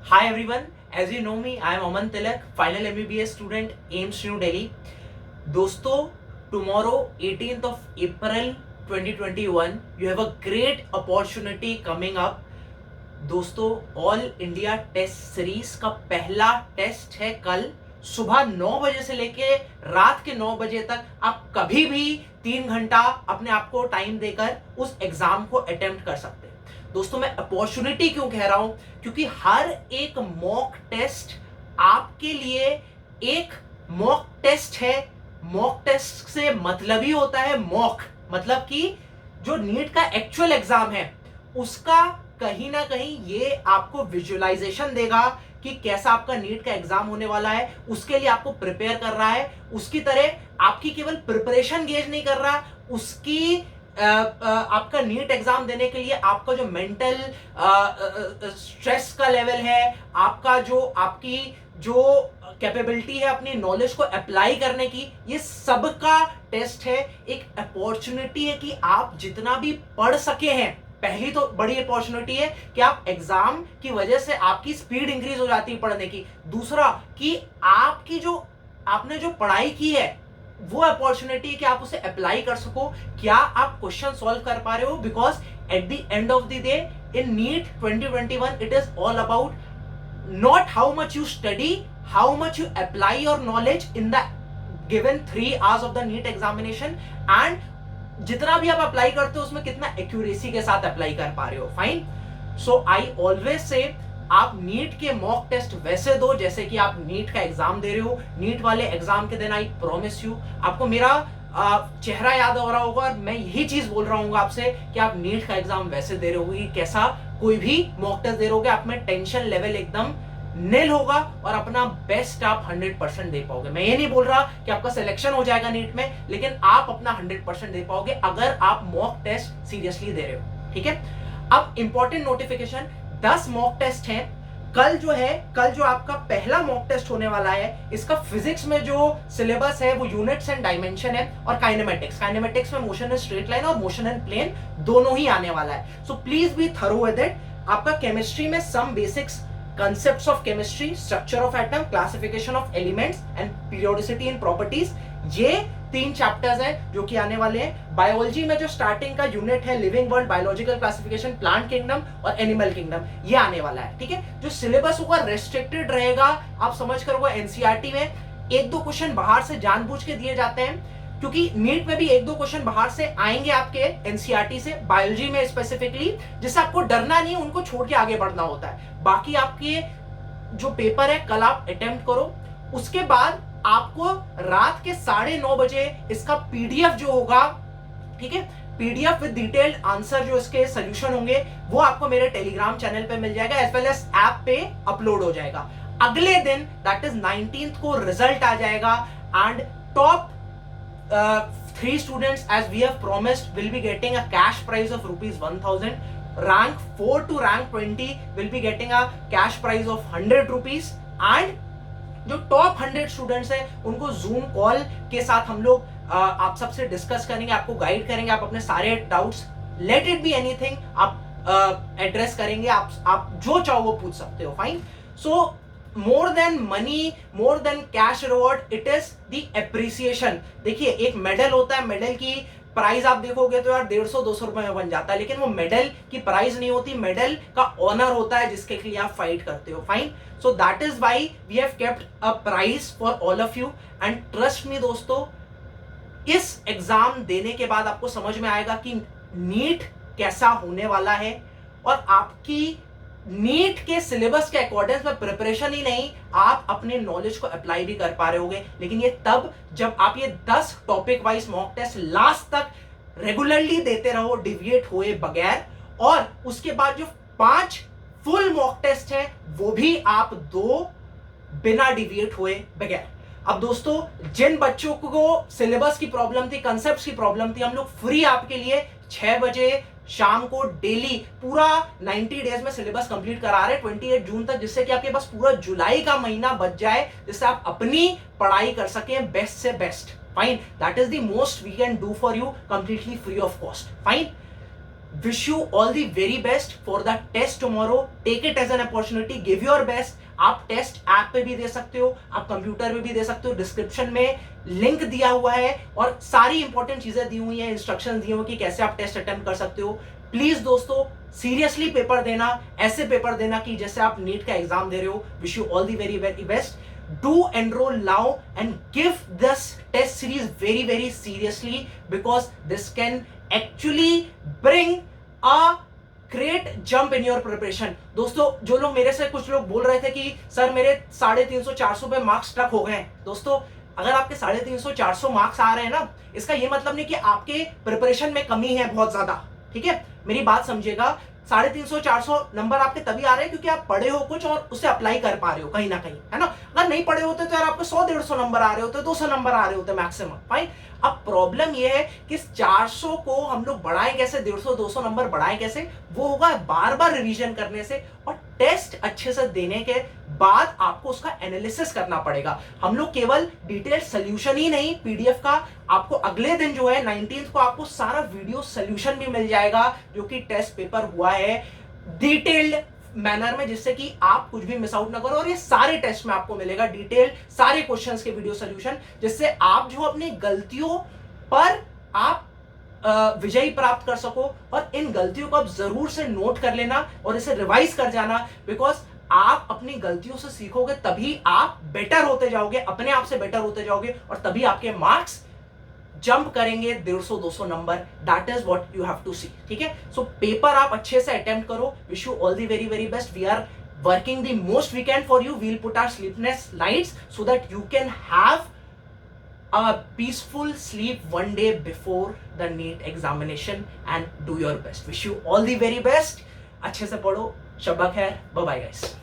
Hi everyone, as you know me, I am Aman Tilak, final MBBS student, AIMS New Delhi. दोस्तों, tomorrow 18th of April 2021, you have a great opportunity coming up. दोस्तों, all India test series का पहला test है कल सुबह 9 बजे से लेके रात के 9 बजे तक। आप कभी भी 3 घंटा अपने आप को टाइम देकर उस एग्जाम को अटेम्प्ट कर सकते हैं। दोस्तों, मैं अपॉर्चुनिटी क्यों कह रहा हूं? क्योंकि हर एक मॉक टेस्ट आपके लिए एक मॉक टेस्ट है। मॉक टेस्ट से मतलब ही होता है मॉक, मतलब कि जो नीट का एक्चुअल एग्जाम है उसका कहीं ना कहीं ये आपको विजुअलाइजेशन देगा कि कैसा आपका नीट का एग्जाम होने वाला है, उसके लिए आपको प्रिपेयर कर रहा है। उसकी तरह आपकी केवल प्रिपरेशन गेज नहीं कर रहा, उसकी आपका नीट एग्जाम देने के लिए आपका जो मेंटल स्ट्रेस का लेवल है, आपकी जो कैपेबिलिटी है अपनी नॉलेज को अप्लाई करने की, ये सब का टेस्ट है। एक अपॉर्चुनिटी है कि आप जितना भी पढ़ सके हैं, पहली तो बड़ी अपॉर्चुनिटी है कि आप एग्जाम की वजह से आपकी स्पीड इंक्रीज हो जाती है पढ़ने की। दूसरा कि आपने जो पढ़ाई की है वो अपॉर्चुनिटी है कि आप उसे अप्लाई कर सको। क्या आप क्वेश्चन सॉल्व कर पा रहे हो? Because at the end of the day in NEET 2021 it is all about not how much you study, how much you apply your knowledge in the given 3 hours of the NEET examination, and जितना भी आप apply करते हो उसमें कितना accuracy के साथ apply कर पा रहे हो। Fine. So I always say आप नीट के मॉक टेस्ट वैसे दो जैसे कि आप नीट का एग्जाम दे रहे हो। नीट वाले एग्जाम के दिन आई प्रॉमिस यू, आपको मेरा चेहरा याद हो रहा होगा और मैं यही चीज बोल रहा हूँ आपसे कि आप नीट का एग्जाम वैसे दे रहे हो कैसा कोई भी मॉक टेस्ट दे रहोगे। आप में टेंशन लेवल एकदम नील होगा और अपना बेस्ट आप 100% दे पाओगे। मैं ये नहीं बोल रहा कि आपका सिलेक्शन हो जाएगा नीट में, लेकिन आप अपना 100% दे पाओगे अगर आप मॉक टेस्ट सीरियसली दे रहे हो। ठीक है, अब इंपॉर्टेंट नोटिफिकेशन, 10 मॉक टेस्ट हैं। कल जो आपका पहला मॉक टेस्ट होने वाला है, इसका फिजिक्स में जो सिलेबस है वो यूनिट्स एंड डायमेंशन है, और काइनेमेटिक्स में मोशन इन स्ट्रेट लाइन और मोशन इन प्लेन दोनों ही आने वाला है। So please be thorough with it. आपका केमिस्ट्री में some basics concepts of chemistry, structure of atom, classification of elements and periodicity in properties, ये 3 चैप्टर्स हैं जो कि आने वाले हैं। बायोलॉजी में जो स्टार्टिंग का यूनिट है living world, biological classification, plant kingdom और एनिमल किंगडम, ये आने वाला है। ठीक है, जो सिलेबस होगा रेस्ट्रिक्टेड रहेगा, आप समझ कर होगा। एनसीईआरटी में 1-2 क्वेश्चन बाहर से जानबूझ के दिए जाते हैं, क्योंकि नीट में भी 1-2 क्वेश्चन बाहर से आएंगे आपके एनसीईआरटी से, बायोलॉजी में स्पेसिफिकली, जिससे आपको डरना नहीं, उनको छोड़ के आगे बढ़ना होता है। बाकी आपके जो पेपर है कल आप अटेम्प्ट करो, उसके बाद आपको रात के 9:30 बजे इसका पीडीएफ जो होगा, ठीक है, पीडीएफ विद डिटेल्ड आंसर जो इसके सॉल्यूशन होंगे वो आपको मेरे टेलीग्राम चैनल पे मिल जाएगा, एज वेल एज ऐप पे अपलोड हो जाएगा। अगले दिन दैट इज 19th को रिजल्ट आ जाएगा, and top 3 students as we have promised will be getting a cash prize of ₹1000. Rank 4 to rank 20 will be getting a cash prize of ₹100, and जो top 100 students हैं उनको zoom call के साथ हम लोग आप सबसे डिस्कस करेंगे, आपको गाइड करेंगे, आप अपने सारे doubts, let it be anything, आप एड्रेस करेंगे, आप जो चाहो वो पूछ सकते हो। Fine. So more than money, more than cash reward, it is the appreciation. देखिए, एक मेडल होता है, मेडल की प्राइस आप देखोगे तो यार 150-200 रुपए में बन जाता है, लेकिन वो मेडल की प्राइस नहीं होती, मेडल का ऑनर होता है जिसके लिए आप फाइट करते हो। Fine. So that is why we have kept a prize for all of you, and trust me दोस्तों, इस एग्जाम देने के बाद आपको समझ में आएगा कि नीट कैसा होने वाला है, और आपकी नीट के सिलेबस के अकॉर्डिंग में प्रिपरेशन ही नहीं, आप अपने नॉलेज को अप्लाई भी कर पा रहे होगे। लेकिन ये तब जब आप ये 10 topic wise mock test last तक रेगुलरली देते रहो, डिविएट हुए बगैर, और उसके बाद जो 5 फुल मॉक टेस्ट है वो भी आप दो बिना डिविएट हुए बगैर। अब दोस्तों, जिन बच्चों को सिलेबस की प्रॉब्लम थी, कंसेप्ट की प्रॉब्लम थी, हम लोग फ्री आपके लिए 6 बजे शाम को डेली पूरा 90 डेज में सिलेबस कंप्लीट करा रहे हैं 28 जून तक, जिससे कि आपके पास पूरा जुलाई का महीना बच जाए, जिससे आप अपनी पढ़ाई कर सकें बेस्ट से best. Fine. That is the most we can do for you, completely free of cost. Fine. Wish you all the very best for the test tomorrow. Take it as an opportunity, give your best. आप test app पे भी दे सकते हो, आप computer पे भी दे सकते हो. डिस्क्रिप्शन में लिंक दिया हुआ है और सारी इंपॉर्टेंट चीजें दी हुई हैं, इंस्ट्रक्शन दिए हुए कि कैसे आप टेस्ट अटेम्प्ट कर सकते हो. प्लीज दोस्तों सीरियसली पेपर देना, ऐसे पेपर देना कि जैसे आप नीट का एग्जाम दे रहे हो. Wish you all the very very best. Do enroll now and give this test series very seriously, because this can actually bring a great jump in your preparation. दोस्तों जो लोग मेरे से, कुछ लोग बोल रहे थे कि सर मेरे 350-400 पे मार्क्स स्टक हो गए. दोस्तों अगर आपके 350-400 मार्क्स आ रहे हैं ना, इसका ये मतलब नहीं कि आपके प्रिपरेशन में कमी है बहुत ज्यादा. ठीक है, मेरी बात समझिएगा. 350-400 नंबर आपके तभी आ रहे हैं क्योंकि आप पढ़े हो कुछ और उसे अप्लाई कर पा रहे हो कहीं ना कहीं, है ना. अगर नहीं पढ़े होते तो यार आपको 100-150 नंबर आ रहे होते, 200 नंबर आ रहे होते मैक्सिमम. फाइन. अब प्रॉब्लम ये है कि 400 को हम लोग बढ़ाएं कैसे, 150-200 नंबर बढ़ाएं कैसे. वो होगा बार बार रिवीजन करने से और टेस्ट अच्छे से देने के बाद आपको उसका एनालिसिस करना पड़ेगा. हम लोग केवल डिटेल सोल्यूशन ही नहीं, पीडीएफ का आपको अगले दिन जो है 19th को आपको सारा वीडियो सोल्यूशन भी मिल जाएगा जो कि टेस्ट पेपर हुआ है डिटेल्ड मैनर में, जिससे कि आप कुछ भी मिस आउट ना करो. और ये सारे टेस्ट में आपको मिलेगा डिटेल सारे क्वेश्चंस के वीडियो सोल्यूशन, जिससे आप जो अपनी गलतियों पर आप विजयी प्राप्त कर सको. और इन गलतियों को आप जरूर से नोट कर लेना और इसे रिवाइज कर जाना, बिकॉज आप अपनी गलतियों से सीखोगे तभी आप बेटर होते जाओगे, अपने आप से बेटर होते जाओगे और तभी आपके मार्क्स जंप करेंगे 150-200 number. That is what you have to see. ठीक है, सो पेपर आप अच्छे से अटेम्प्ट करो. Wish you all the very very best. We are working the most we can for you. We'll put our sleepless nights so that you can have a peaceful sleep one day before the NEET examination and do your best. Wish you all the very best. अच्छे से पढ़ो. शब्बा खैर. Bye bye guys.